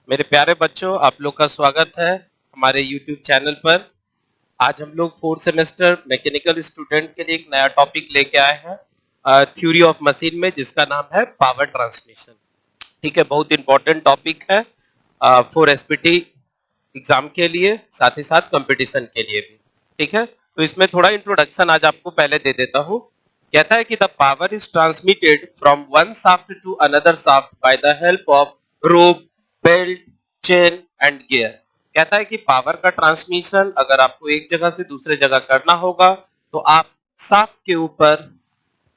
मेरे प्यारे बच्चों, आप लोग का स्वागत है हमारे YouTube चैनल पर। आज हम लोग 4th सेमेस्टर मैकेनिकल स्टूडेंट के लिए एक नया टॉपिक लेके आए हैं थ्योरी ऑफ मशीन में, जिसका नाम है पावर ट्रांसमिशन। ठीक है, बहुत इंपॉर्टेंट टॉपिक है फॉर एसपीटी एग्जाम के लिए, साथ ही साथ कंपटीशन के लिए भी। ठीक है, तो इसमें थोड़ा इंट्रोडक्शन आज आपको पहले दे देता हूँ। कहता है कि the power is transmitted from one shaft to another shaft by the help of rope, belt, chain and gear. कहता है कि पावर का ट्रांसमिशन अगर आपको एक जगह से दूसरे जगह करना होगा तो आप शाफ्ट के ऊपर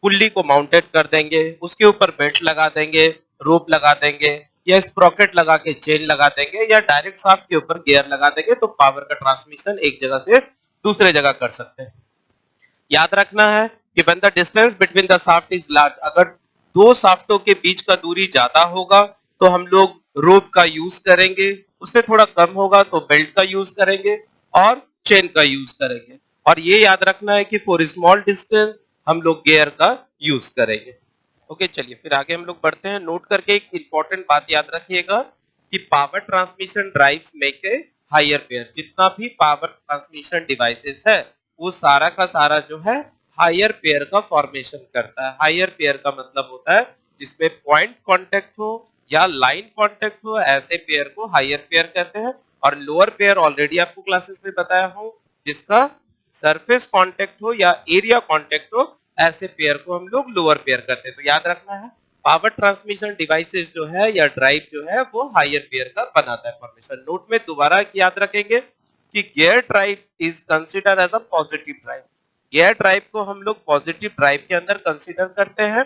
पुल्ली को माउंटेड कर देंगे, उसके ऊपर बेल्ट लगा देंगे, रोप लगा देंगे, या स्प्रॉकेट लगा के चेन लगा देंगे, या डायरेक्ट शाफ्ट के ऊपर गियर लगा देंगे, तो पावर का ट्रांसमिशन एक जगह से दूसरे जगह कर सकते हैं। याद रखना है कि when the distance between the shaft is large, अगर दो शाफ्टों के बीच का दूरी ज्यादा होगा तो हम लोग रोप का यूज करेंगे, उससे थोड़ा कम होगा तो बेल्ट का यूज करेंगे और चेन का यूज करेंगे। और ये याद रखना है कि फॉर स्मॉल डिस्टेंस हम लोग गियर का यूज करेंगे। ओके, चलिए फिर आगे हम लोग बढ़ते हैं। नोट करके एक इंपॉर्टेंट बात याद रखिएगा कि power transmission drives make a higher pair. जितना भी पावर ट्रांसमिशन डिवाइसेस है वो सारा का सारा जो है हायर पेयर का फॉर्मेशन करता है। हायर पेयर का मतलब होता है जिसमें पॉइंट कांटेक्ट हो या लाइन कांटेक्ट हो, ऐसे पेयर को हायर पेयर कहते हैं। और लोअर पेयर ऑलरेडी आपको क्लासेस में बताया हूं, जिसका सरफेस कांटेक्ट हो या एरिया कांटेक्ट हो, ऐसे पेयर को हम लोग लोअर पेयर करते हैं। तो याद रखना है पावर ट्रांसमिशन डिवाइसेस जो है या ड्राइव जो है वो हायर पेयर का बनाता है फॉर्मेशन। नोट में दोबारा याद रखेंगे कि gear drive is consider as a positive drive. Gear drive को हम लोग पॉजिटिव ड्राइव के अंदर कंसीडर करते हैं।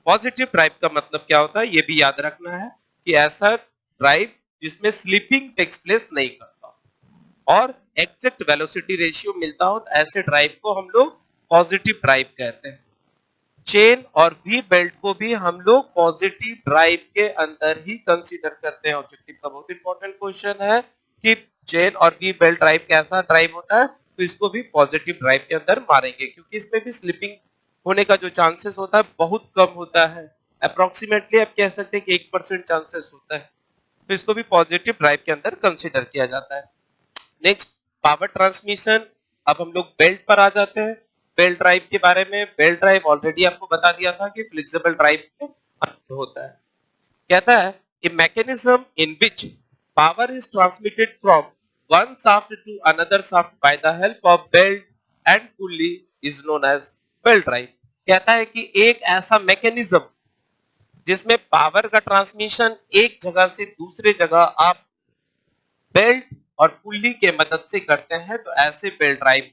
पॉजिटिव ड्राइव का मतलब क्या होता है ये भी याद रखना है कि ऐसा ड्राइव जिसमें स्लिपिंग टेक्स प्लेस नहीं करता और एग्जैक्ट वेलोसिटी रेशियो मिलता हो, तो ऐसे ड्राइव को हम लोग पॉजिटिव ड्राइव कहते हैं। चेन और वी बेल्ट को भी हम लोग पॉजिटिव ड्राइव के अंदर ही कंसीडर करते हैं। ऑब्जेक्टिव का बहुत इंपॉर्टेंट क्वेश्चन है कि चेन और वी बेल्ट ड्राइव कैसा ड्राइव होता है, तो इसको भी पॉजिटिव ड्राइव के अंदर मारेंगे, क्योंकि इसमें भी स्लिपिंग होने का जो चांसेस होता है बहुत कम होता है। अप्रोक्सीमेटली आप कह सकते हैं कि 1% चांसेस होता है, तो इसको भी पॉजिटिव ड्राइव के अंदर कंसीडर किया जाता है। Next, power transmission. अब हम लोग बेल्ट पर आ जाते हैं। बेल्ट ड्राइव के बारे में, बेल्ट ड्राइव ऑलरेडी आपको बता दिया था कि फ्लेक्सिबल ड्राइव में होता है। कहता है a mechanism in which power is transmitted from one shaft to another shaft by the help of belt and pulley is known as belt drive. कहता है कि एक ऐसा मैकेनिज्म जिसमें पावर का ट्रांसमिशन एक जगह से दूसरे जगह आप बेल्ट और पुल्ली के मदद से करते हैं, तो ऐसे ड्राइव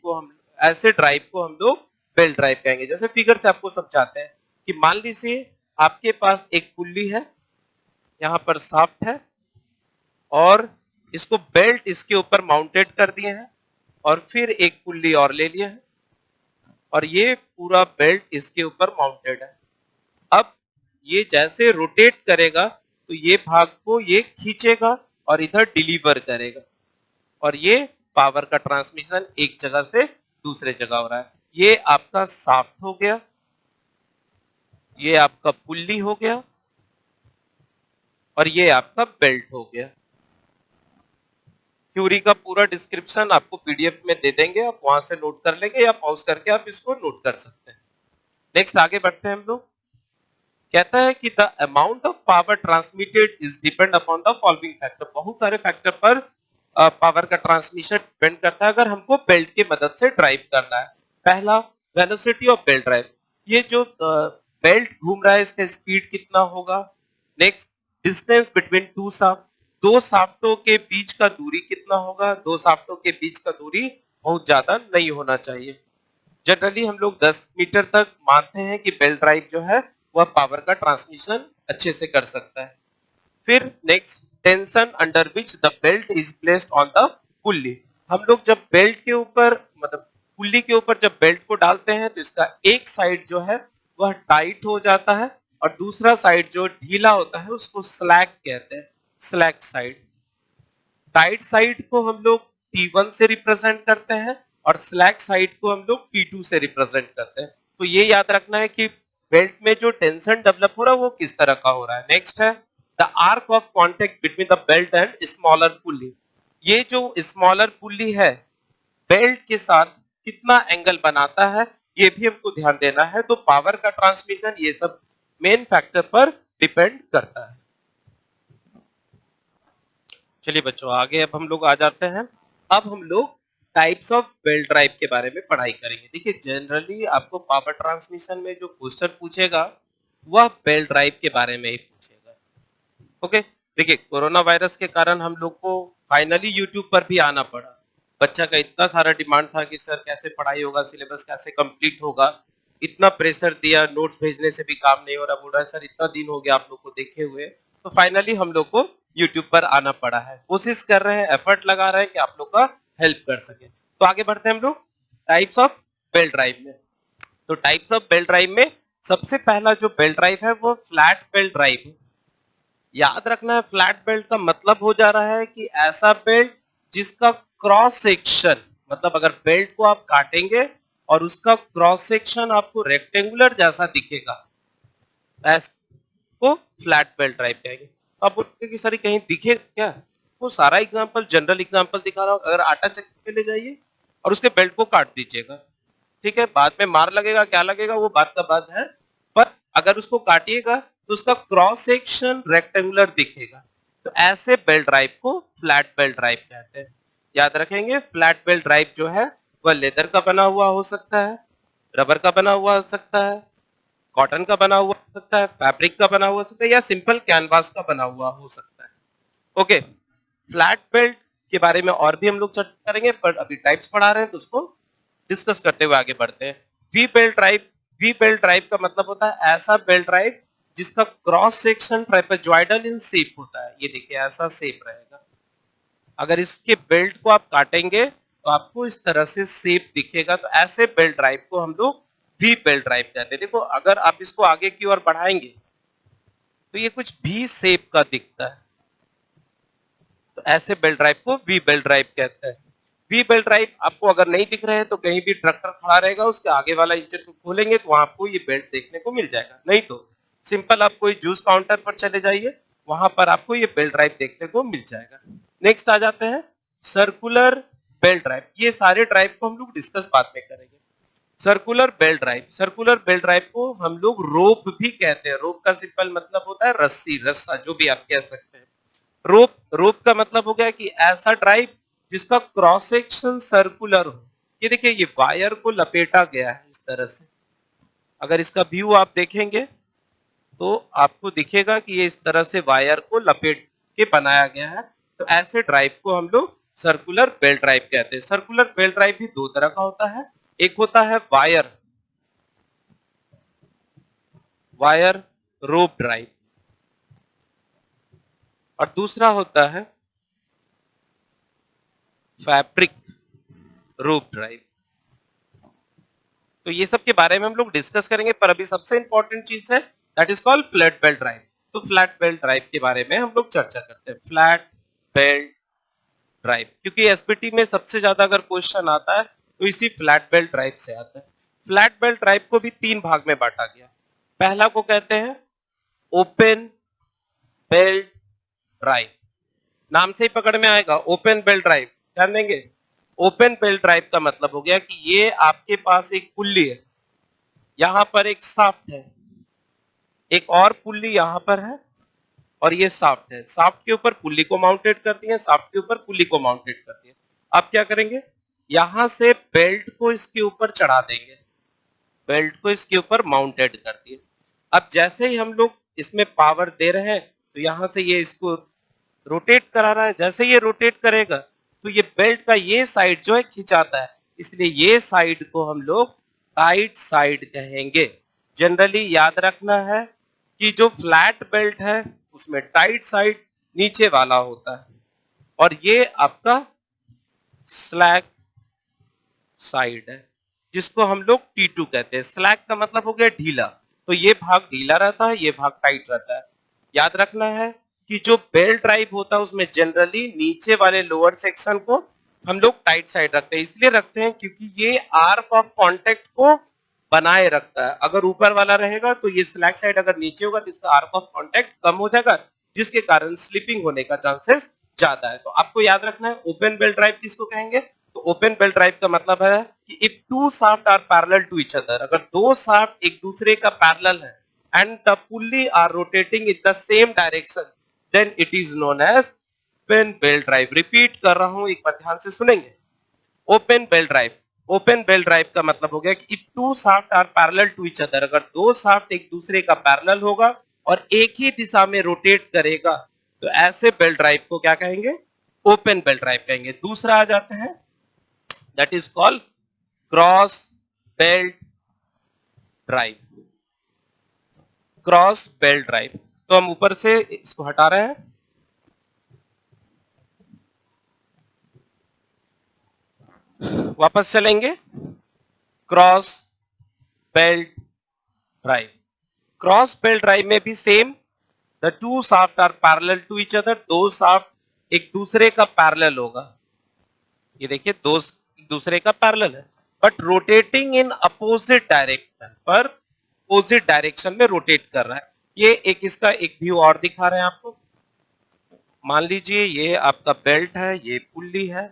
को हम लोग बेल्ट ड्राइव कहेंगे। जैसे फिगर से आपको समझाते हैं कि मान लीजिए आपके पास एक पुल्ली है, यहाँ पर शाफ्ट है और इसको बेल्ट इसके ऊपर माउंटेड कर दिए हैं, और फिर एक पुल्ली और ले लिया है और ये पूरा बेल्ट इसके ऊपर माउंटेड है। अब ये जैसे रोटेट करेगा तो ये भाग को ये खींचेगा और इधर डिलीवर करेगा, और ये पावर का ट्रांसमिशन एक जगह से दूसरे जगह हो रहा है। ये आपका शाफ्ट हो गया, ये आपका पुल्ली हो गया, और ये आपका बेल्ट हो गया। थ्योरी का पूरा डिस्क्रिप्शन आपको पीडीएफ में दे देंगे, आप वहां से नोट कर लेंगे या पॉज करके आप इसको नोट कर सकते हैं। नेक्स्ट आगे बढ़ते हैं हम लोग। कहता है कि the amount of power transmitted is depend upon the following factor. बहुत सारे फैक्टर पर पावर का ट्रांसमिशन डिपेंड करता है अगर हमको बेल्ट की मदद से ड्राइव करना है। पहला, वेलोसिटी ऑफ बेल्ट ड्राइव। ये जो बेल्ट घूम रहा है इसका स्पीड कितना होगा। Next, distance between two shaft. दो शाफ्टों के बीच का दूरी कितना होगा। दो शाफ्टों के बीच का दूरी बहुत ज्यादा नहीं होना चाहिए। जनरली हम लोग 10 मीटर तक मानते हैं कि बेल्ट ड्राइव जो है वह पावर का ट्रांसमिशन अच्छे से कर सकता है। फिर next, tension under which the belt is placed on the pulley. हम लोग जब बेल्ट के ऊपर मतलब पुल्ली के ऊपर जब बेल्ट को डालते हैं तो इसका एक साइड जो है वह टाइट हो जाता है और दूसरा साइड जो ढीला होता है उसको स्लैक कहते हैं, स्लैक साइड। टाइट साइड को हम लोग T1 से रिप्रेजेंट करते हैं और स्लैक साइड को हम लोग T2 से रिप्रेजेंट करते हैं। तो ये याद रखना है कि बेल्ट में जो टेंशन डेवलप हो रहा है वो किस तरह का हो रहा है। नेक्स्ट है the arc of contact between the belt and smaller pulley. ये जो स्मॉलर पुल्ली है बेल्ट के साथ कितना एंगल बनाता है ये भी हमको ध्यान देना है। तो पावर का ट्रांसमिशन ये सब मेन फैक्टर पर डिपेंड करता है। चलिए बच्चों आगे अब हम लोग आ जाते हैं। अब हम लोग टाइप्स ऑफ बेल्ट ड्राइव के बारे में पढ़ाई करेंगे। देखिए जनरली आपको पावर ट्रांसमिशन में जो क्वेश्चन पूछेगा वह बेल्ट ड्राइव के बारे में ही पूछेगा। ओके, देखिए कोरोना वायरस के कारण हम लोग को फाइनली यूट्यूब पर भी आना पड़ा। बच्चा का इतना सारा डिमांड था कि सर कैसे पढ़ाई होगा, सिलेबस कैसे कंप्लीट होगा, इतना प्रेशर दिया, नोट्स भेजने से भी काम नहीं हो रहा, बोल रहा है सर इतना दिन हो गया आप लोग को देखे हुए। तो फाइनली हम लोग को यूट्यूब पर आना पड़ा है। कोशिश कर रहे हैं, एफर्ट लगा रहे हैं कि आप लोग का हेल्प कर सके। तो आगे बढ़ते हैं हम लोग टाइप्स ऑफ बेल्ट ड्राइव में। तो टाइप्स ऑफ बेल्ट ड्राइव में सबसे पहला जो बेल्ट ड्राइव है वो फ्लैट बेल्ट ड्राइव है। याद रखना है फ्लैट बेल्ट का मतलब हो जा रहा है कि ऐसा बेल्ट जिसका क्रॉस सेक्शन, मतलब अगर बेल्ट को आप काटेंगे और उसका क्रॉस सेक्शन आपको रेक्टेंगुलर जैसा दिखेगा, को फ्लैट बेल्ट ड्राइव कहेंगे। आप बोलते कि सर कहीं दिखे क्या? वो सारा एग्जांपल जनरल एग्जांपल दिखा रहा हूं। अगर आटा चक्की पे ले जाइए और उसके बेल्ट को काट दीजिएगा, ठीक है, बाद में मार लगेगा क्या लगेगा वो बात का बात है, पर अगर उसको काटिएगा तो उसका क्रॉस सेक्शन रेक्टेंगुलर दिखेगा। तो ऐसे बेल्ट ड्राइव को फ्लैट बेल्ट ड्राइव कहते हैं। याद रखेंगे फ्लैट बेल्ट ड्राइव जो है वह लेदर का बना हुआ हो सकता है, रबर का बना हुआ हो सकता है, कॉटन का बना हुआ हो सकता है, फैब्रिक का बना हुआ हो सकता है, या सिंपल कैनवास का बना हुआ हो सकता है। ओके, फ्लैट बेल्ट के बारे में और भी हम लोग चर्चा करेंगे, पर अभी टाइप्स पढ़ा रहे हैं तो उसको डिस्कस करते हुए आगे बढ़ते हैं। We belt drive, we belt drive का मतलब होता है ऐसा बेल्ट ड्राइव जिसका cross section trapezoidal in shape होता है। ये देखिए ऐसा शेप रहेगा। अगर इसके बेल्ट को आप काटेंगे तो आपको इस तरह से शेप दिखेगा। तो ऐसे बेल्ट ड्राइव को हम लोग वी बेल्ट ड्राइव कहते हैं। देखो अगर आप इसको आगे की ओर बढ़ाएंगे तो ये कुछ भी शेप का दिखता है। तो ऐसे बेल्ट ड्राइव को वी बेल्ट ड्राइव कहते हैं। वी बेल्ट ड्राइव आपको अगर नहीं दिख रहे हैं तो कहीं भी ट्रैक्टर खड़ा रहेगा उसके आगे वाला इंजन को खोलेंगे तो वहां आपको ये बेल्ट देखने को मिल जाएगा। नहीं तो सिंपल आप कोई जूस काउंटर पर चले जाइए, वहां पर आपको ये बेल्ट ड्राइव देखने को मिल जाएगा। नेक्स्ट आ जाते हैं सर्कुलर बेल्ट ड्राइव। ये सारे ड्राइव को हम लोग डिस्कस बाद में करेंगे। Circular belt drive, circular belt drive को हम लोग रोप भी कहते हैं। रोप का सिंपल मतलब होता है रस्सी, रस्सा, जो भी आप कह सकते हैं। रोप, रोप का मतलब हो गया कि ऐसा ड्राइव जिसका क्रॉस सेक्शन सर्कुलर हो। ये देखिए ये वायर को लपेटा गया है इस तरह से। अगर इसका व्यू आप देखेंगे तो आपको दिखेगा कि ये इस तरह से वायर को लपेट के बनाया गया है। तो ऐसे ड्राइव को हम लोग सर्कुलर बेल्ट ड्राइव कहते हैं। सर्कुलर बेल्ट ड्राइव भी दो तरह का होता है। एक होता है वायर, वायर रोप ड्राइव, और दूसरा होता है फैब्रिक रोप ड्राइव। तो ये सब के बारे में हम लोग डिस्कस करेंगे, पर अभी सबसे इंपॉर्टेंट चीज है that is called flat belt drive. तो फ्लैट बेल्ट ड्राइव के बारे में हम लोग चर्चा करते हैं। फ्लैट बेल्ट ड्राइव, क्योंकि एसपीटी में सबसे ज्यादा अगर क्वेश्चन आता है तो इसी फ्लैट बेल्ट ड्राइव से आता है। फ्लैट बेल्ट ड्राइव को भी तीन भाग में बांटा गया। पहला को कहते हैं ओपन बेल्ट ड्राइव। नाम से ही पकड़ में आएगा ओपन बेल्ट ड्राइव, ध्यान देंगे। ओपन बेल्ट ड्राइव का मतलब हो गया कि ये आपके पास एक पुल्ली है, यहां पर एक शाफ्ट है, एक और पुल्ली यहां पर है, और ये शाफ्ट है। शाफ्ट के ऊपर पुल्ली को माउंटेड कर दिया, शाफ्ट के ऊपर पुल्ली को माउंटेड कर दिया। आप क्या करेंगे, यहां से बेल्ट को इसके ऊपर चढ़ा देंगे, बेल्ट को इसके ऊपर माउंटेड कर दिए। अब जैसे ही हम लोग इसमें पावर दे रहे हैं तो यहां से ये इसको रोटेट करा रहा है। जैसे ये रोटेट करेगा तो ये बेल्ट का ये साइड जो है खिंचाता है, इसलिए ये साइड को हम लोग टाइट साइड कहेंगे। जनरली याद रखना है कि जो फ्लैट बेल्ट है उसमें टाइट साइड नीचे वाला होता है, और ये आपका स्लैक साइड है जिसको हम लोग T2 कहते हैं। स्लैक का मतलब हो गया ढीला, तो ये भाग ढीला रहता है, ये भाग टाइट रहता है। याद रखना है कि जो बेल्ट ड्राइव होता है उसमें जनरली नीचे वाले लोअर सेक्शन को हम लोग टाइट साइड रखते हैं। इसलिए रखते हैं क्योंकि ये आर्क ऑफ कांटेक्ट को बनाए रखता है। अगर ऊपर वाला रहेगा तो ये स्लैक साइड अगर नीचे होगा तो इसका आर्क ऑफ कांटेक्ट कम हो जाएगा, जिसके कारण स्लिपिंग होने का चांसेस ज्यादा है। तो आपको याद रखना है ओपन बेल्ट ड्राइव किसको कहेंगे। तो ओपन बेल्ट ड्राइव का मतलब है कि if two shaft are parallel to each other, अगर दो शाफ्ट एक दूसरे का पैरेलल है and the pulley are rotating in the same direction, then it is known as open belt drive. Repeat कर रहा हूं, एक बार ध्यान से सुनेंगे। Open belt drive, open belt drive का मतलब हो गया कि if two shaft are parallel to each other, अगर दो शाफ्ट एक दूसरे का पैरेलल होगा और एक ही दिशा में रोटेट करेगा, तो ऐसे बेल्ट ड्राइव को क्या कहेंगे, ओपन बेल्ट ड्राइव कहेंगे। दूसरा आ जाते हैं, that is called cross belt drive. Cross belt drive, तो हम ऊपर से इसको हटा रहे हैं, वापस चलेंगे। Cross belt drive, cross belt drive में भी same, the two shaft are parallel to each other, दो शाफ्ट एक दूसरे का पैरेलल होगा। ये देखिए दो एक दूसरे का पैरेलल है, but rotating in opposite direction, पर अपोजिट डायरेक्शन में रोटेट कर रहा है। ये एक इसका एक व्यू और दिखा रहे हैं आपको। मान लीजिए ये आपका बेल्ट है, ये पुल्ली है,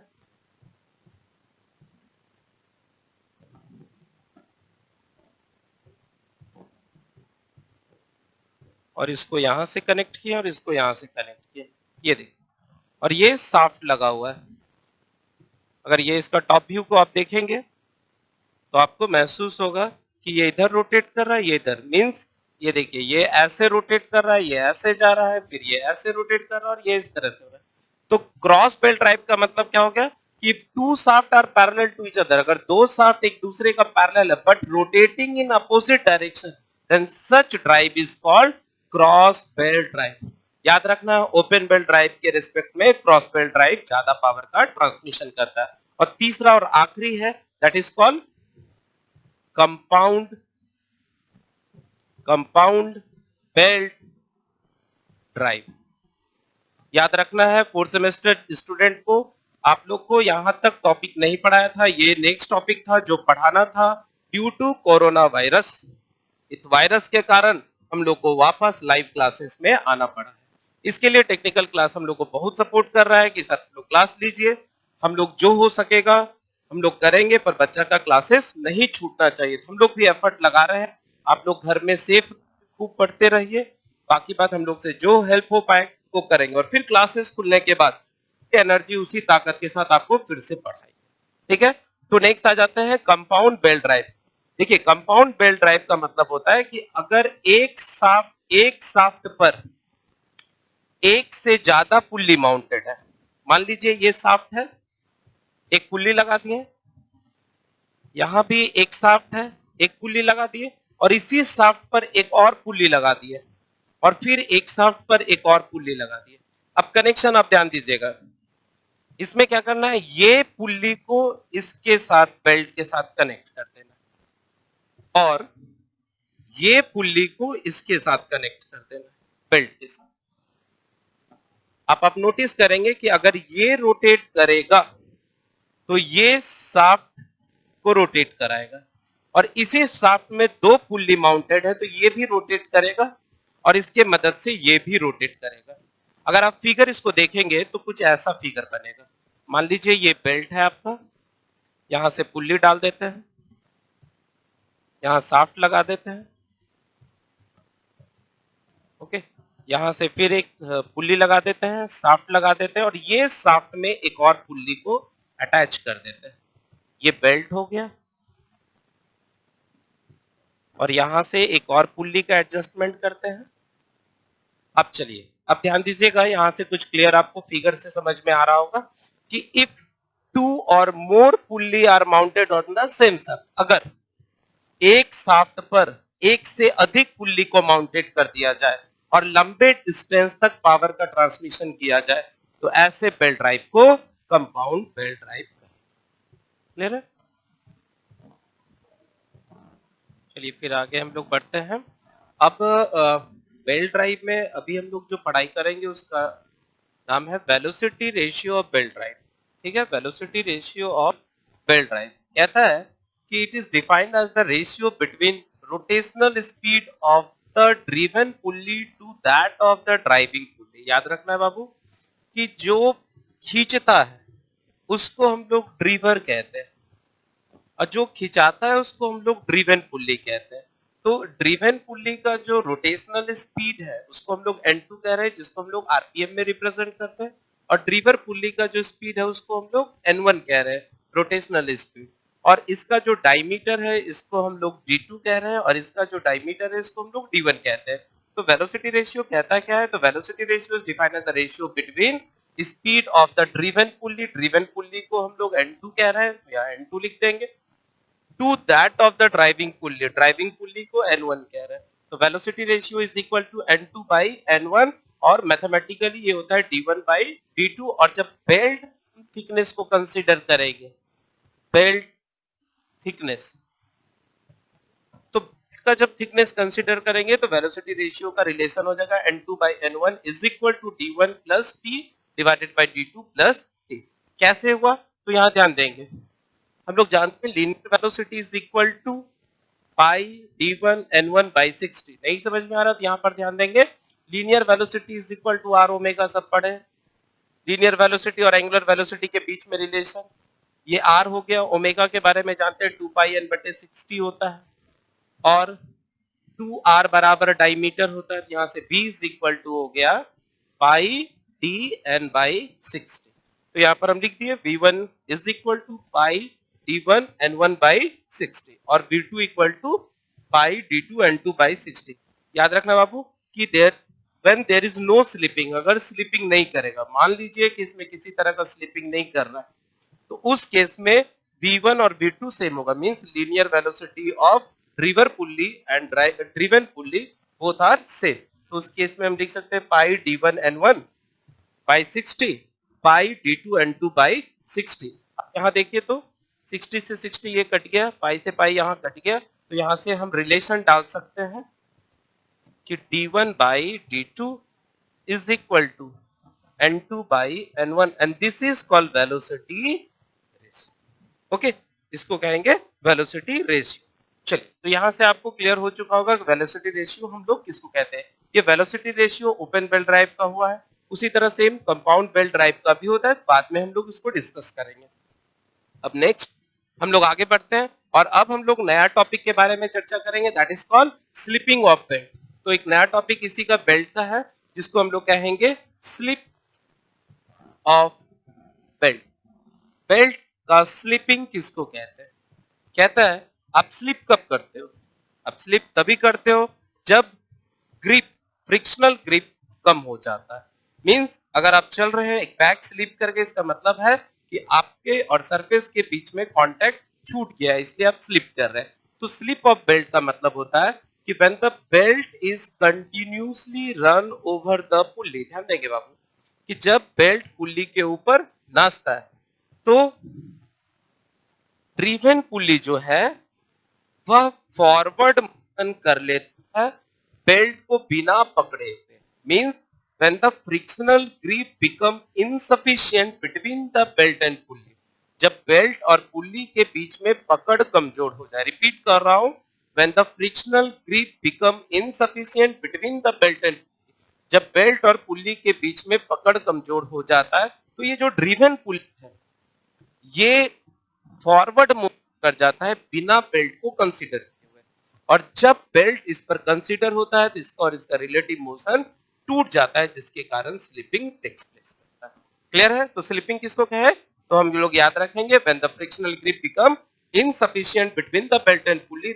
और इसको यहां से कनेक्ट किया और इसको यहां से कनेक्ट किया, ये देखिए, और ये शाफ्ट लगा हुआ है। अगर ये इसका टॉप व्यू को आप देखेंगे तो आपको महसूस होगा कि ये इधर रोटेट कर रहा है, ये इधर, मींस ये देखिए ये ऐसे रोटेट कर रहा है, ये ऐसे जा रहा है, फिर ये ऐसे रोटेट कर रहा है और ये इस तरह से हो रहा है। तो क्रॉस बेल्ट ड्राइव का मतलब क्या हो गया कि two shaft are parallel to each other, अगर दो शाफ्ट एक दूसरे का पैरेलल है but rotating in opposite direction, then such drive is called cross belt drive. याद रखना ओपन बेल्ट ड्राइव के रिस्पेक्ट में क्रॉस बेल्ट ड्राइव ज्यादा पावर का ट्रांसमिशन करता है। और तीसरा और आखिरी है, that is called compound belt drive. याद रखना है फोर्थ सेमेस्टर स्टूडेंट को, आप लोग को यहां तक टॉपिक नहीं पढ़ाया था, ये नेक्स्ट टॉपिक था जो पढ़ाना था। ड्यू टू कोरोना वायरस, इस वायरस के कारण हम लोग को वापस लाइव क्लासेस में आना पड़ा है। इसके लिए टेक्निकल क्लास हम लोग को बहुत सपोर्ट कर रहा है कि सर लोग क्लास लीजिए, हम लोग जो हो सकेगा हम लोग करेंगे, पर बच्चा का क्लासेस नहीं छूटना चाहिए। तो हम लोग भी एफर्ट लगा रहे हैं। आप लोग घर में सेफ खूब पढ़ते रहिए, बाकी बात हम लोग से जो हेल्प हो पाए वो करेंगे, और फिर क्लासेस खुलने के बाद एनर्जी उसी ताकत के साथ आपको फिर से पढ़ाएंगे। ठीक है, तो नेक्स्ट आ जाते हैं कंपाउंड बेल्ट ड्राइव। देखिए कंपाउंड बेल्ट ड्राइव का मतलब होता है कि अगर एक शाफ्ट पर एक से ज्यादा पुल्ली माउंटेड है, मान लीजिए ये शाफ्ट है, एक पुल्ली लगा दिए, यहां भी एक शाफ्ट है, एक पुल्ली लगा दिए, और इसी शाफ्ट पर एक और पुल्ली लगा दिए, और फिर एक शाफ्ट पर एक और पुल्ली लगा दिए। अब कनेक्शन आप ध्यान दीजिएगा, इसमें क्या करना है, ये पुल्ली को इसके साथ बेल्ट के साथ कनेक्ट कर देना, और ये पुल्ली को इसके साथ कनेक्ट कर देना बेल्ट के साथ। आप नोटिस करेंगे कि अगर ये रोटेट करेगा तो ये शाफ्ट को रोटेट कराएगा, और इसी शाफ्ट में दो पुल्ली माउंटेड है तो ये भी रोटेट करेगा और इसके मदद से ये भी रोटेट करेगा। अगर आप फिगर इसको देखेंगे तो कुछ ऐसा फिगर बनेगा। मान लीजिए ये बेल्ट है आपका, यहां से पुल्ली डाल देते हैं, यहां शाफ्ट लगा देते हैं, ओके, यहां से फिर एक पुल्ली लगा देते हैं, शाफ्ट लगा देते हैं, और ये शाफ्ट में एक और पुल्ली को अटैच कर देते हैं। ये बेल्ट हो गया, और यहां से एक और पुल्ली का एडजस्टमेंट करते हैं। अब चलिए, अब ध्यान दीजिएगा, यहां से कुछ क्लियर आपको फिगर से समझ में आ रहा होगा कि इफ टू और more pulley are mounted on the same shaft, अगर एक शाफ्ट पर एक से अधिक पुल्ली को माउंटेड कर दिया जाए और लंबे डिस्टेंस तक पावर का ट्रांसमिशन किया जाए, तो ऐसे बेल्ट ड्राइव को कंपाउंड बेल्ट ड्राइव कहें। क्लियर है? चलिए फिर आगे हम लोग बढ़ते हैं। अब बेल्ट ड्राइव में अभी हम लोग जो पढ़ाई करेंगे उसका नाम है velocity ratio of belt drive. ठीक है, velocity ratio of belt drive कहता है कि it is defined as the ratio between rotational speed of the driven pulley to that of the driving pulley. Velocity. याद रखना है बाबू कि जो खींचता है उसको हम लोग ड्रीवर कहते हैं और जो खिंचाता है उसको हम लोग ड्रिवन पुल्ली कहते हैं। तो ड्रिवन पुल्ली का जो रोटेशनल स्पीड है उसको हम लोग N2 कह रहे हैं, जिसको हम लोग आरपीएम में रिप्रेजेंट करते हैं, और ड्रीवर पुल्ली का जो स्पीड है उसको हम लोग N1 कह रहे हैं, रोटेशनल स्पीड। और इसका जो डायमीटर है इसको हम लोग D2 कह रहे हैं और इसका जो डायमीटर है इसको हम लोग D1 कहते हैं। तो वेलोसिटी रेशियो कहता क्या है? तो velocity ratio is defined as the ratio between speed of the driven pulley को हम लोग N2 कह रहे हैं, तो यहाँ N2 लिख देंगे, to that of the driving pulley को N1 कह रहे हैं। तो velocity ratio is equal to N2 by N1 और मैथमेटिकली ये होता है D1 बाई D2। और जब बेल्ट थिकनेस को कंसीडर करेंगे, बेल्ट थिकनेस, तो बेल्ट का जब थिकनेस कंसीडर करेंगे तो वेलोसिटी रेशियो का रिलेशन हो जाएगा N2 by N1 is equal to D1 plus T divided by D2 plus T। कैसे हुआ? तो यहाँ ध्यान देंगे, हम लोग जानते हैं linear velocity is equal to pi d1 n1 by 60। नहीं समझ में आ रहा तो यहाँ पर ध्यान देंगे, linear velocity is equal to r omega, सब पढ़े लीनियर वेलोसिटी और एंगुलर वेलोसिटी के बीच में रिलेशन, ये आर हो गया। ओमेगा के बारे में जानते हैं 2 पाई n बटे 60 होता है और 2 आर बराबर डायमीटर होता है, यहाँ से b इज इक्वल टू हो गया पाई d n बाई 60। तो यहाँ पर हम लिख दिए v1 is equal to pi d1 n1 by 60 और v2 equal to pi d2 n2 by 60। याद रखना बाबू कि when there is no slipping, अगर स्लिपिंग नहीं करेगा, मान लीजिए कि इसमें किसी तरह का स्लिपिंग नहीं कर रहा है, तो उस केस में v1 और v2 सेम होगा, means linear velocity of driver pulley and driven pulley both are same. तो उस केस में हम लिख सकते हैं पाई d1 n1 by 60 pi d2 n2 by 60। यहाँ देखिए तो 60 से 60 ये कट गया, पाई से पाई यहाँ कट गया, तो यहाँ से हम रिलेशन डाल सकते हैं कि d1 by d2 is equal to n2 by n1 and this is called velocity ratio. Okay, इसको कहेंगे वेलोसिटी रेशियो। चलिए, तो यहाँ से आपको क्लियर हो चुका होगा कि वेलोसिटी रेशियो हम लोग किसको कहते हैं। ये velocity ratio open belt drive का हुआ है, उसी तरह सेम कंपाउंड बेल्ट ड्राइव का भी होता है, बाद में हम लोग इसको डिस्कस करेंगे। अब नेक्स्ट हम लोग आगे बढ़ते हैं और अब हम लोग नया टॉपिक के बारे में चर्चा करेंगे, that is called slipping of belt. तो एक नया टॉपिक इसी का बेल्ट का है, जिसको हम लोग कहेंगे स्लिप ऑफ बेल्ट। बेल्ट का स्लिपिंग किसको कहते हैं? कहता है आप स्लिप कब करते हो? आप स्लिप तभी करते हो जब ग्रिप, फ्रिक्शनल ग्रिप कम हो जाता है। मींस अगर आप चल रहे हैं एक बैक स्लिप करके, इसका मतलब है कि आपके और सरफेस के बीच में कांटेक्ट छूट गया है, इसलिए आप स्लिप कर रहे हैं। तो स्लिप ऑफ बेल्ट का मतलब होता है कि when the belt is continuously run over the pulley. ध्यान देंगे बाबू कि जब बेल्ट पुल्ली के ऊपर नाचता है तो ड्रिवन पुल्ली जो है वह फॉरवर्ड मूवमेंट कर लेता है बेल्ट को बिना पकड़े। Means when the frictional grip become insufficient between the belt and pulley, जब बेल्ट और पुल्ली के बीच में पकड़ कमजोर हो जाए, रिपीट कर रहा हूं, when the frictional grip become insufficient between the belt and pulley, जब बेल्ट और पुल्ली के बीच में पकड़ कमजोर हो जाता है तो ये जो ड्रिवन पुल्ली है ये फॉरवर्ड मूव कर जाता है बिना बेल्ट को कंसीडर किए हुए, और जब बेल्ट इस पर कंसीडर होता है तो इसका और इसका रिलेटिव मोशन टूट जाता है, जिसके कारण स्लिपिंग टेक्स प्लेस करता है। क्लियर है? तो स्लिपिंग किसको कहे? तो हम लोग याद रखेंगे when the frictional grip become insufficient between the belt and pulley,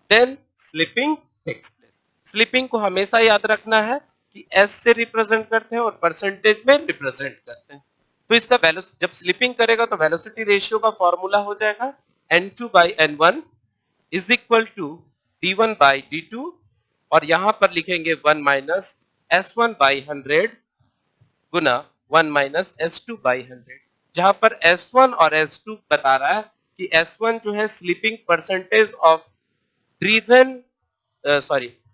then slipping takes place. Slipping को हमेशा याद रखना है कि एस से रिप्रेजेंट करते हैं और परसेंटेज में रिप्रेजेंट करते हैं। तो इसका जब स्लिपिंग करेगा तो वेलोसिटी रेशियो का फॉर्मूला हो जाएगा n2 by n1 is equal to d1 by d2 और यहां पर लिखेंगे 1 माइनस s1 बाई 100 गुना 1 माइनस s2 बाई 100, जहां पर s1 और s2 बता रहा है कि s1 जो है sleeping percentage of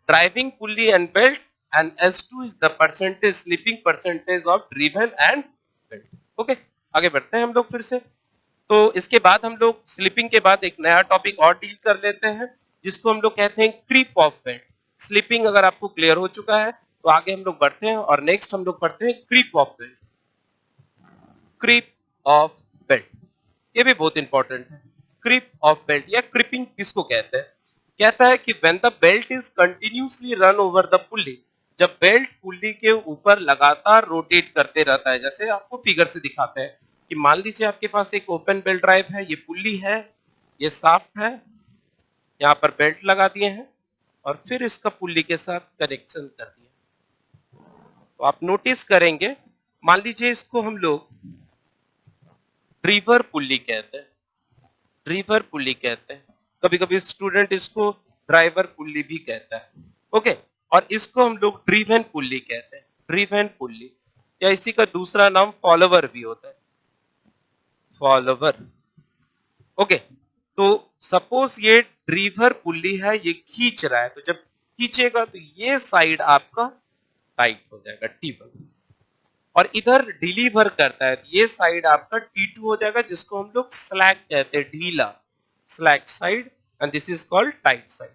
driving pulley and belt and s2 is the percentage sleeping percentage of driven and belt. Okay, आगे बढ़ते हैं हम लोग फिर से। तो इसके बाद हम लोग स्लीपिंग के बाद एक नया टॉपिक और डील कर लेते हैं, जिसको हम लोग कहते हैं क्रीप ऑफ बेल्ट। स्लीपिंग अगर आपको क्लियर हो चुका है तो आगे हम लोग बढ़ते हैं और नेक्स्ट हम लोग पढ़ते हैं creep of belt. Creep of belt ये भी बहुत इंपॉर्टेंट है। क्रीप ऑफ बेल्ट या क्रिपिंग किसको कहते हैं? कहता है कि when the belt is continuously run over the pulley, जब बेल्ट पुल्ली के ऊपर लगातार रोटेट करते रहता है। जैसे आपको फिगर से दिखाते हैं कि मान लीजिए आपके पास एक ओपन बेल्ट ड्राइव है, ये पुल्ली है, ये शाफ्ट है, यहाँ पर बेल्ट लगा दिए हैं और फिर इसका पुल्ली के साथ कनेक्शन कर दिया। तो आप नोटिस करेंगे, मान लीजिए इसको हम लोग ड्रीवर पुल्ली कहते हैं। ड्रीवर पुल्ली कहते हैं, कभी कभी स्टूडेंट इसको ड्राइवर पुल्ली भी कहता है। ओके, और इसको हम लोग ड्रीवन पुल्ली कहते हैं। ड्रीवन पुल्ली या इसी का दूसरा नाम फॉलोवर भी होता है, फॉलोवर। ओके, तो सपोज ये ड्रीवर पुल्ली है, ये खींच रहा है, तो जब खींचेगा तो ये साइड आपका टाइट हो जाएगा T1, और इधर डिलीवर करता है तो ये साइड आपका T2 हो जाएगा, जिसको हम लोग स्लैक कहते हैं, ढीला, slack side, and this is called tight side.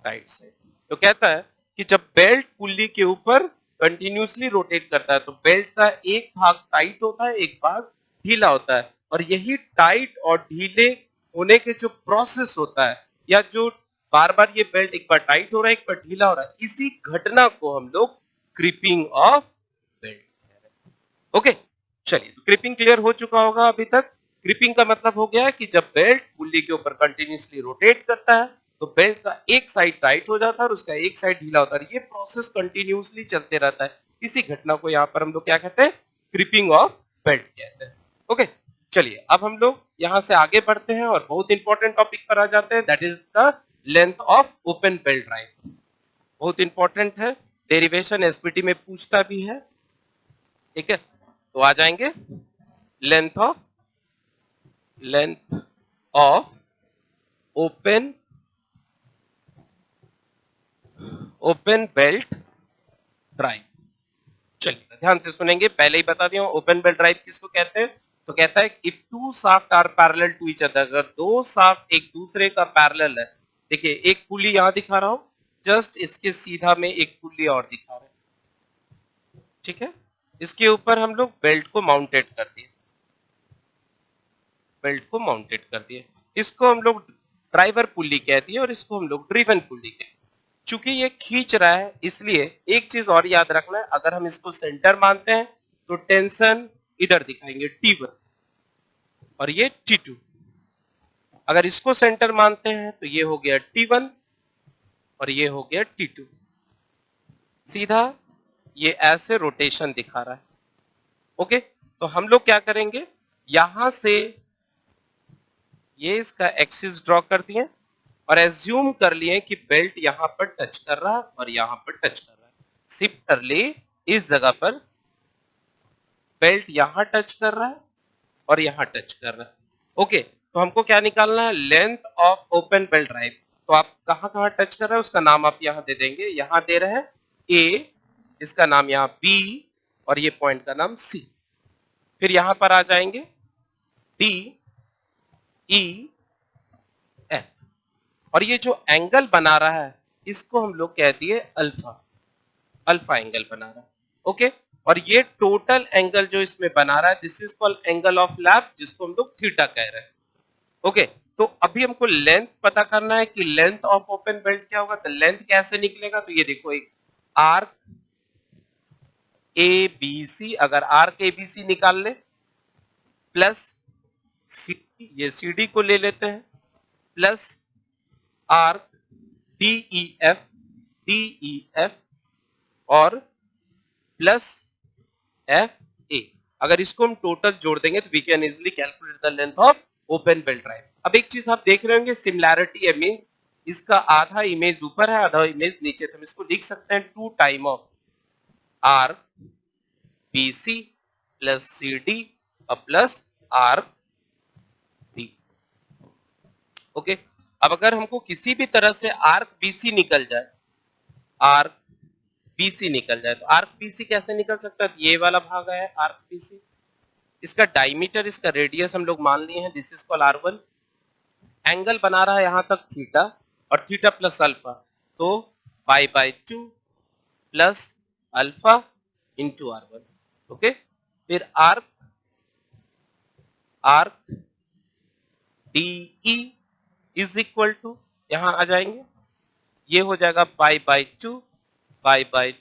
Tight side. तो कहता है कि जब बेल्ट पुल्ली के ऊपर कंटिन्यूअसली रोटेट करता है तो बेल्ट का एक भाग टाइट होता है, एक भाग ढीला होता है, और यही टाइट और ढीले होने के जो प्रोसेस होता है, या जो बार बार ये बेल्ट एक बार टाइट हो रहा है एक बार ढीला हो रहा है, इसी घटना को हम लोग क्रीपिंग ऑफ बेल्ट कह रहे हैं। ओके, चलिए, तो क्रीपिंग क्लियर हो चुका होगा अभी तक। क्रीपिंग का मतलब हो गया कि जब बेल्ट पुल्ली के ऊपर कंटिन्यूअसली रोटेट करता है तो बेल्ट का एक साइड टाइट हो जाता है और उसका एक साइड ढीला होता है। ये प्रोसेस कंटिन्यूअसली चलते रहता है, इसी घटना को यहाँ पर हम लोग क्या कहते हैं? क्रीपिंग ऑफ बेल्ट कहते हैं। ओके, चलिए अब हम लोग यहाँ से आगे बढ़ते हैं और बहुत इंपॉर्टेंट टॉपिक पर आ जाते हैं, that is the length of open belt drive. बहुत इंपॉर्टेंट है, डेरिवेशन एसपीटी में पूछता भी है। ठीक है, तो आ जाएंगे length of open belt drive. चलिए ध्यान से सुनेंगे, पहले ही बता दिया ओपन बेल्ट ड्राइव किसको कहते हैं। तो कहता है if two shaft are parallel to each other, अगर दो शाफ्ट एक दूसरे का पैरेलल है। देखिए एक पुली यहां दिखा रहा हूं, जस्ट इसके सीधा में एक पुली और दिखा रहा है, ठीक है। इसके ऊपर हम लोग बेल्ट को माउंटेड कर दिए, बेल्ट को माउंटेड कर दिए। इसको हम लोग ड्राइवर पुली कहती है और इसको हम लोग ड्रिवन पुली कहते हैं। चूंकि ये खींच रहा है इसलिए एक चीज और याद रखना है, अगर हम इसको सेंटर मानते हैं तो टेंशन इधर दिखाएंगे T1 और ये T2। अगर इसको सेंटर मानते हैं तो ये हो गया T1 और ये हो गया T2। सीधा ये ऐसे रोटेशन दिखा रहा है। ओके, तो हम लोग क्या करेंगे, यहां से ये इसका एक्सिस ड्रॉ कर दिए और एज्यूम कर लिए कि बेल्ट यहां पर टच कर रहा है और यहां पर टच कर रहा है। सिमिलरली इस जगह पर बेल्ट यहां टच कर रहा है और यहां टच कर रहा है। ओके, तो हमको क्या निकालना है, length of open belt drive. तो आप कहां टच कर रहा है उसका नाम आप यहां दे देंगे, यहां दे रहे हैं A, इसका नाम यहां B और ये पॉइंट का नाम C। फिर यहां पर आ जाएंगे D, E, F, और ये जो एंगल बना रहा है इसको हम लोग कह दिए अल्फा, अल्फा एंगल बना रहा है। ओके, और ये टोटल एंगल जो इसमें बना रहा है this is called angle of lap, जिसको हम लोग थीटा कह रहे हैं। ओके, तो अभी हमको लेंथ पता करना है कि लेंथ ऑफ ओपन बेल्ट क्या होगा। तो लेंथ कैसे निकलेगा, तो ये देखो एक आर्क ABC, अगर आर्क ABC निकाल ले प्लस CD, ये CD को ले लेते हैं, प्लस आर्क DEF और प्लस FA। अगर इसको हम टोटल जोड़ देंगे तो we can easily calculate the length of open belt drive. अब एक चीज आप देख रहे होंगे, सिमिलैरिटी है, मीन इसका आधा इमेज ऊपर है आधा इमेज नीचे, तो हम इसको लिख सकते हैं 2 time of arc BC plus CD और प्लस आर्क D। ओके, अब अगर हमको किसी भी तरह से आर्क BC निकल जाए, आर्क BC निकल जाए, तो आर्क BC कैसे निकल सकता है, ये वाला भाग है आर्क BC, इसका डायमीटर, इसका रेडियस हम लोग मान लिए हैं, this is called R1। Angle बना रहा है यहां तक थीटा और थीटा प्लस अल्फा, तो pi by 2 plus alpha into R1। Okay, फिर arc arc DE is equal to, यहां आ जाएंगे, ये हो जाएगा पाई बाय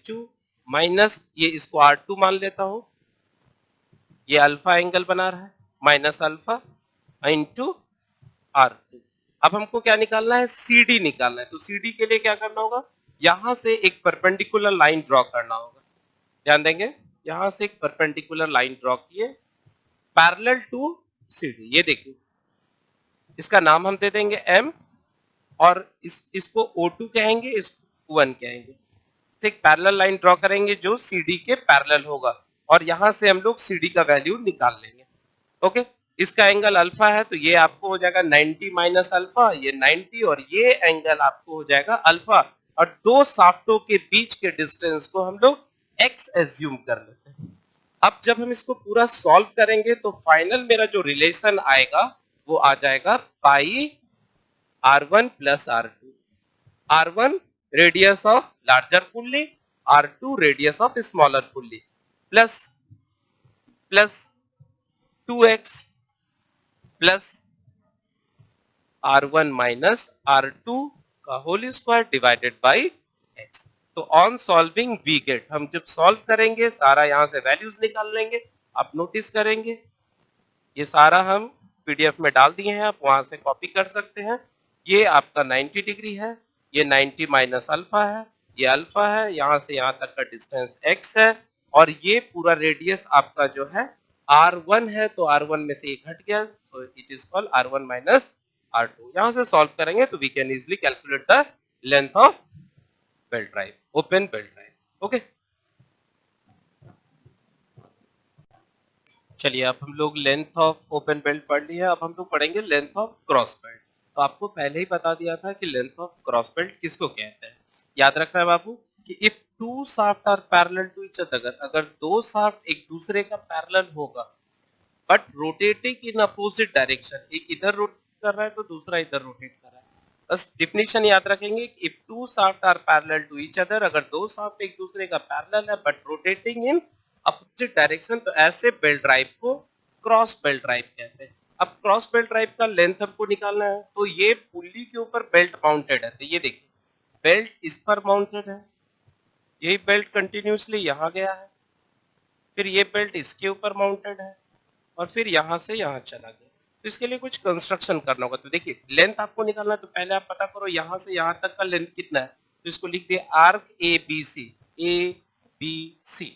टू माइनस, ये इसको R2 मान लेता हूं, ये अल्फा एंगल बना रहा है, माइनस अल्फा इंटू R2। अब हमको क्या निकालना है, CD निकालना है। तो CD के लिए क्या करना होगा, यहां से एक परपेंडिकुलर लाइन ड्रॉ करना होगा। ध्यान देंगे, यहां से एक परपेंडिकुलर लाइन ड्रॉ किए पैरेलल टू CD। ये देखिए, इसका नाम हम दे देंगे M, और इसको O2 कहेंगे, इसको O1 कहेंगे। से एक पैरेलल लाइन ड्रॉ करेंगे जो CD के पैरेलल होगा, और यहां से हम लोग CD का वैल्यू निकाल लेंगे। ओके, इसका एंगल अल्फा है, तो ये आपको हो जाएगा 90 माइनस अल्फा, ये 90, और ये एंगल आपको हो जाएगा अल्फा। और दो शाफ्टों के बीच के डिस्टेंस को हम लोग x एज्यूम कर लेते हैं। अब जब हम इसको पूरा सॉल्व करेंगे तो फाइनल मेरा जो रिलेशन आएगा वो आ जाएगा पाई R1 plus R2। R1 radius of larger pulley, R2 radius of smaller pulley, plus 2x plus R1 minus R2 का whole square divided by x। तो ऑन सॉल्विंग वी गेट, हम जब सॉल्व करेंगे सारा यहां से वैल्यूज निकाल लेंगे। आप नोटिस करेंगे ये सारा हम पीडीएफ में डाल दिए हैं, आप वहां से कॉपी कर सकते हैं। ये आपका 90 डिग्री है, ये 90 माइनस अल्फा है, ये अल्फा है, यहां से यहां तक का डिस्टेंस x है, और ये पूरा रेडियस आपका जो है R1 है, तो R1 में से एक हट गया, so it is called R1 minus R2। यहां से सॉल्व करेंगे तो we can easily calculate the length of belt drive, open belt drive. Okay, चलिए अब हम लोग लेंथ ऑफ ओपन बेल्ट पढ़ लिया, अब हम लोग पढ़ेंगे लेंथ ऑफ क्रॉस बेल्ट। तो आपको पहले ही बता दिया था कि लेंथ ऑफ क्रॉस बेल्ट किसको कहते हैं। याद रखना है बाबू कि if two shaft are parallel to each other, अगर दो शाफ्ट एक दूसरे का पैरेलल होगा but rotating in opposite direction, एक इधर रोटेट कर रहा है तो दूसरा इधर रोटेट कर रहा है। बस डिफिनेशन याद रखेंगे, if two shaft are parallel to each other, अगर दो शाफ्ट एक दूसरे का पैरेलल है but rotating in opposite direction, तो ऐसे बेल्ट ड्राइव को क्रॉस बेल्ट ड्राइव कहते हैं। अब क्रॉस बेल्ट ड्राइव का लेंथ हमको निकालना है, तो ये पुल्ली के ऊपर बेल्ट माउंटेड है, तो ये देखिए बेल्ट इस पर माउंटेड है, यही बेल्ट कंटिन्यूसली यहाँ गया है, फिर ये बेल्ट इसके ऊपर माउंटेड है, और फिर यहाँ से यहाँ चला गया। तो इसके लिए कुछ कंस्ट्रक्शन करना होगा। तो देखिए लेंथ आपको निकालना है, तो पहले आप पता करो यहाँ से यहाँ तक का लेंथ कितना है, तो इसको लिख दिए आर्क ए बी सी,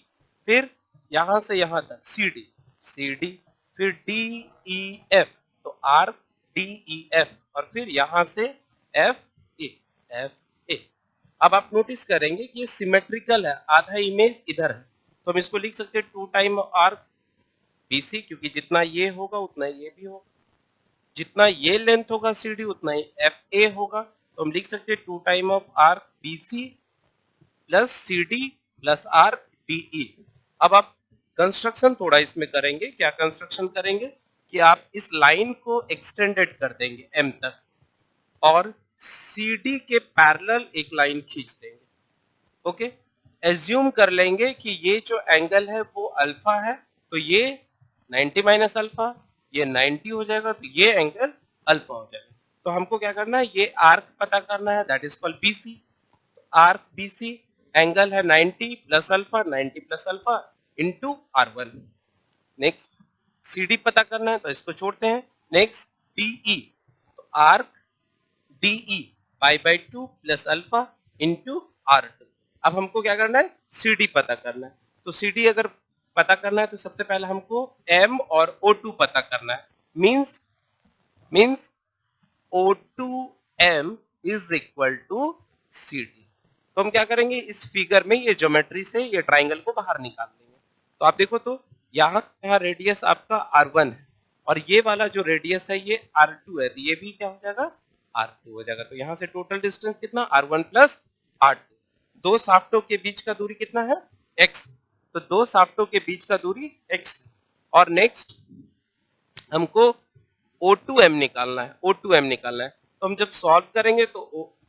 फिर यहाँ से यहाँ तक सी डी, फिर डी ई एफ, तो आर्क डी ई एफ, और फिर यहाँ से एफ ए। अब आप नोटिस करेंगे कि ये सिमेट्रिकल है, आधा इमेज इधर है, तो हम इसको लिख सकते हैं 2 टाइम आर्क BC, क्योंकि जितना ये होगा उतना ये भी होगा, जितना ये लेंथ होगा CD उतना ही FA होगा, तो हम लिख सकते हैं 2 time of arc BC plus CD plus arc DE। अब आप कंस्ट्रक्शन थोड़ा इसमें करेंगे, क्या कंस्ट्रक्शन करेंगे कि आप इस लाइन को एक्सटेंडेड कर देंगे M तक, और CD के पैरेलल एक लाइन खींच देंगे। ओके, एज्यूम कर लेंगे कि ये जो एंगल है वो अल्फा है, तो ये 90 माइनस अल्फा, ये 90 हो जाएगा, तो ये एंगल अल्फा हो जाएगा। तो हमको क्या करना है, ये आर्क पता करना है, that is called BC। Arc BC angle है 90 plus alpha, 90 plus alpha into R1। Next CD पता करना है, तो इसको छोड़ते हैं। नेक्स्ट DE, तो arc DE pi by 2 plus alpha into R2। अब हमको क्या करना है, CD पता करना है। तो CD अगर पता करना है तो सबसे पहले हमको M और O2 पता करना है। Means O2M is equal to CD। तो हम क्या करेंगे, इस फिगर में ये ज्योमेट्री से ये ट्राइंगल को बाहर निकाल देंगे। तो आप देखो, तो यहाँ रेडियस आपका R1 है, और ये वाला जो रेडियस है ये R2 है, तो ये भी क्या हो जाएगा, R2 हो जाएगा। तो यहाँ से टोटल डिस्टेंस कितना, R1 प्लस R2। दो शाफ्टों के बीच का दूरी कितना है, x, तो दो शाफ्टों के बीच का दूरी x। और नेक्स्ट हमको O2M निकालना है, O2M निकालना है। तो हम जब सॉल्व करेंगे तो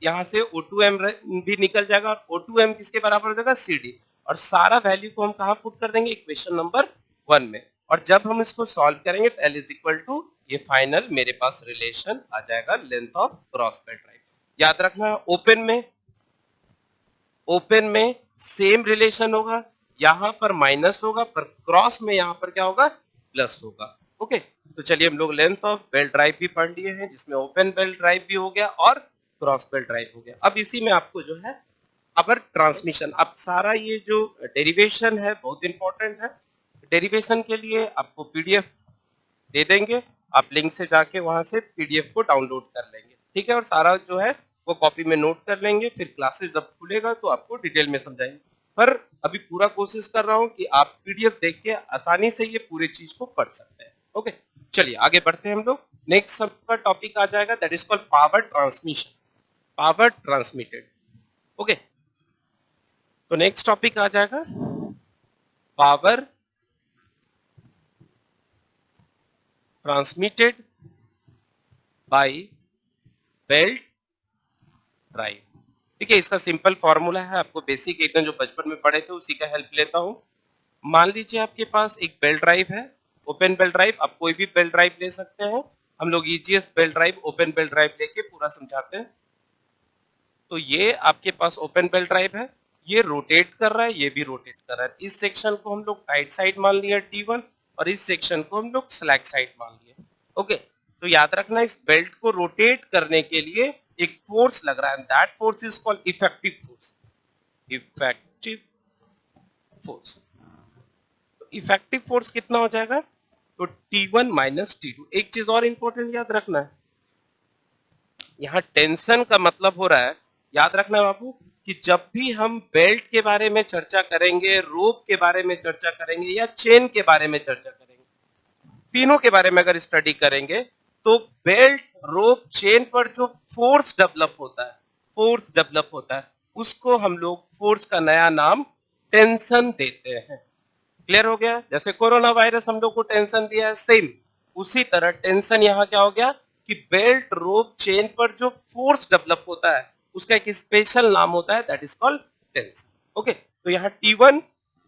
यहाँ से O2m भी निकल जाएगा और O2m किसके बराबर हो जाएगा CD, और सारा वैल्यू को हम कहाँ पुट कर देंगे, इक्वेशन नंबर 1 में। और जब हम इसको सॉल्व करेंगे तो L इज इक्वल टू ये फाइनल मेरे पास रिलेशन आ जाएगा length of cross belt drive. याद रखना ओपन में सेम रिलेशन होगा, यहाँ पर माइनस होगा पर क्रॉस में यहाँ पर क्या होगा, प्लस होगा। ओके, तो चलिए हम लोग लेंथ ऑफ बेल्ट ड्राइव भी पढ़ लिए हैं, जिसमें ओपन बेल्ट ड्राइव भी हो गया और क्रॉस बेल्ट ड्राइव हो गया। अब इसी में आपको जो है अबर ट्रांसमिशन, अब सारा ये जो डेरिवेशन है बहुत इंपॉर्टेंट है। डेरिवेशन के लिए आपको पीडीएफ दे देंगे, आप लिंक से जाके वहां से पीडीएफ को डाउनलोड कर लेंगे, ठीक है, और सारा जो है वो कॉपी में नोट कर लेंगे, फिर क्लासेस जब खुलेगा तो आपको डिटेल में समझाएंगे। पर अभी पूरा कोशिश कर रहा हूं कि आप पीडीएफ देख के आसानी से ये पूरी चीज को पढ़ सकते हैं। ओके, चलिए आगे बढ़ते हैं हम लोग। नेक्स्ट सबका टॉपिक आ जाएगा that is called power transmission, power transmitted. Okay, तो नेक्स्ट टॉपिक आ जाएगा power transmitted by belt drive. ठीक है, इसका सिंपल फॉर्मूला है, आपको बेसिक एकदम जो बचपन में पढ़े थे उसी का हेल्प लेता हूं। मान लीजिए आपके पास एक बेल्ट ड्राइव है, ओपन बेल्ट ड्राइव, आप कोई भी बेल्ट ड्राइव ले सकते हैं, हम लोग EGS belt drive open belt drive लेके पूरा समझाते हैं। तो ये आपके पास ओपन बेल्ट ड्राइव है, ये रोटेट कर रहा है, ये भी रोटेट कर रहा है। इस सेक्शन को हम लोग टाइट साइड मान लिया T1 और इस सेक्शन को हम लोग स्लैक साइड मान लिया। ओके, तो याद रखना इस बेल्ट को रोटेट करने के लिए एक फोर्स लग रहा है, that force is called effective force. Effective force, तो इफेक्टिव फोर्स कितना हो जाएगा, तो T1 माइनस T2। एक चीज और इंपॉर्टेंट याद रखना है, यहाँ टेंशन का मतलब हो रहा है, याद रखना बाबू, कि जब भी हम बेल्ट के बारे में चर्चा करेंगे, रोप के बारे में चर्चा करेंगे या चेन के बारे में चर्चा करेंगे, तीनों के बारे में अगर स्टडी करेंगे तो बेल्ट, रोप, चेन पर जो फोर्स डेवलप होता है उसको हम लोग फोर्स का नया नाम टेंशन देते हैं। क्लियर हो गया? जैसे कोरोना वायरस हम लोग को टेंशन दिया है, सेम उसी तरह टेंशन यहाँ क्या हो गया कि बेल्ट, रोप, चेन पर जो फोर्स डेवलप होता है उसका एक स्पेशल नाम होता है, that is called tension. Okay, तो यहाँ T1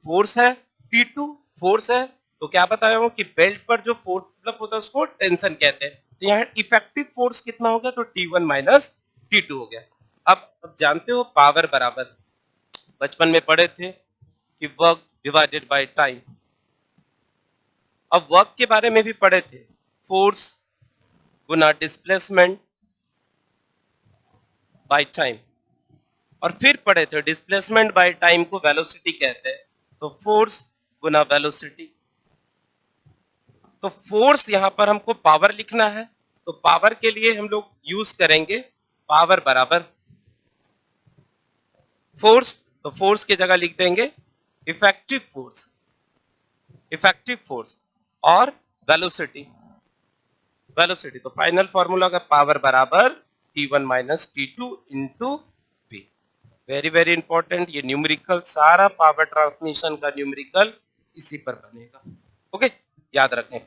फोर्स है, T2 फोर्स है, तो क्या बताया हूं कि बेल्ट पर जो फोर्स डेवलप होता है उसको टेंशन कहते हैं। तो यहाँ इफेक्टिव फोर्स कितना हो गया, तो T1 माइनस T2 हो गया। अब जानते हो पावर बराबर, बचपन में पढ़े थे कि वर्क डिवाइडेड बाय टाइम। अब वर्क के बारे में भी पढ़े थे, force Guna displacement by time, और फिर पढ़े थे डिस्प्लेसमेंट बाय टाइम को वेलोसिटी कहते हैं, तो फोर्स गुना वेलोसिटी। तो फोर्स यहां पर हमको पावर लिखना है, तो पावर के लिए हम लोग यूज करेंगे पावर बराबर फोर्स, तो फोर्स की जगह लिख देंगे इफेक्टिव फोर्स और वेलोसिटी। तो फाइनल फॉर्मूला का पावर बराबर T1 minus T2 into P। Very very important, ये न्यूमेरिकल, सारा पावर ट्रांसमिशन का न्यूमेरिकल इसी पर बनेगा। ओके, याद रखें।